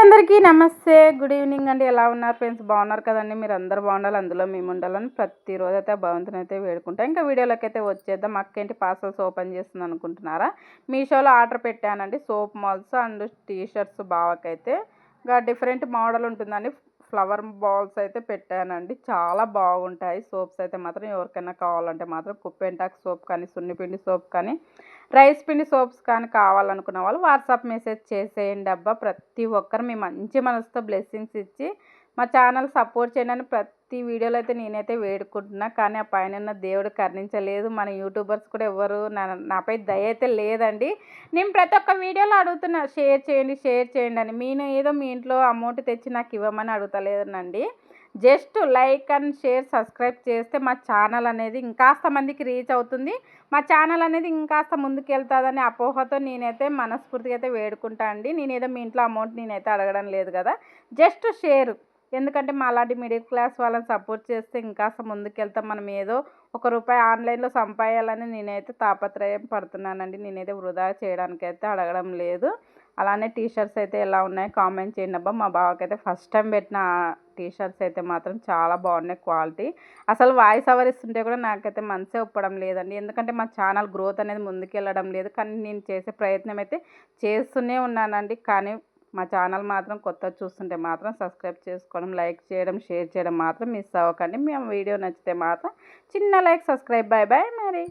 అందరికీ నమస్తే, good evening అండి. ఎలా ఉన్నారు ఫ్రెండ్స్? బాగున్నారు కదండి. మీరు అందరూ బాగుండాలి, అందులో మేము ఉండాలని ప్రతిరోజు అయితే భగవంతుని అయితే వేడుకుంటాం. ఇంకా వీడియోలోకి అయితే వచ్చేద్దాం. అక్కేంటి పార్సల్స్ ఓపెన్ చేస్తుంది అనుకుంటున్నారా? మీషోలో ఆర్డర్ పెట్టానండి, సోప్ మాల్స్ అండ్ టీ షర్ట్స్ బావకైతే. ఇంకా డిఫరెంట్ మోడల్ ఉంటుందండి. ఫ్లవర్ బాల్స్ అయితే పెట్టానండి, చాలా బాగుంటాయి. సోప్స్ అయితే మాత్రం ఎవరికైనా కావాలంటే మాత్రం కుప్పెంటాక్ సోప్ కానీ, సున్నిపిండి సోప్ కానీ, రైస్ పిండి సోప్స్ కానీ కావాలనుకున్న వాళ్ళు వాట్సాప్ మెసేజ్ చేసేయండి అబ్బా. ప్రతి ఒక్కరు మీ మంచి మనసుతో బ్లెస్సింగ్స్ ఇచ్చి మా ఛానల్ సపోర్ట్ చేయండి. ప్రతి వీడియోలో అయితే నేనైతే వేడుకుంటున్నా, కానీ ఆ పైన దేవుడు కరుణించలేదు. మన యూట్యూబర్స్ కూడా ఎవరు నాపై దయ అయితే లేదండి. నేను ప్రతి ఒక్క వీడియోలో అడుగుతున్నా, షేర్ చేయండి అని. నేను ఏదో మీ ఇంట్లో అమౌంట్ తెచ్చి నాకు ఇవ్వమని అడుగుతలేదండి. Just like and share subscribe చేస్తే మా ఛానల్ అనేది ఇంకాస్త మందికి రీచ్ అవుతుంది. మా ఛానల్ అనేది ఇంకాస్త ముందుకెళ్తుందని అపోహతో నేనైతే మనస్ఫూర్తిగా అయితే వేడుకుంటా అండి. నేనేదో మీ ఇంట్లో అమౌంట్ నేనైతే అడగడం లేదు కదా, జస్ట్ షేర్. ఎందుకంటే మా అలాంటి మిడిల్ క్లాస్ వాళ్ళని సపోర్ట్ చేస్తే ఇంకాస్త ముందుకెళ్తాం. మనం ఏదో ₹1 ఆన్లైన్లో సంపాదించాలని నేనైతే తాపత్రయం పడుతున్నానండి. నేనైతే వృధా చేయడానికైతే అడగడం లేదు. అలానే టీ షర్ట్స్ అయితే ఎలా ఉన్నాయో కామెంట్ చేయండి అబ్బా. మా బావకైతే ఫస్ట్ టైం పెట్టిన టీ షర్ట్స్ అయితే మాత్రం చాలా బాగున్నాయి క్వాలిటీ. అసలు వాయిస్ ఓవర్ ఇస్తుంటే కూడా నాకైతే మనసే ఒప్పడం లేదండి. ఎందుకంటే మా ఛానల్ గ్రోత్ అనేది ముందుకెళ్ళడం లేదు. కానీ నేను చేసే ప్రయత్నం అయితే చేస్తూనే ఉన్నానండి. కానీ మా ఛానల్ మాత్రం కొత్తగా చూస్తుంటే మాత్రం సబ్స్క్రైబ్ చేసుకోవడం, లైక్ చేయడం, షేర్ చేయడం మాత్రం మిస్ అవ్వకండి. మేము వీడియో నచ్చితే మాత్రం చిన్న లైక్, సబ్స్క్రైబ్. బాయ్ బాయ్ మరి.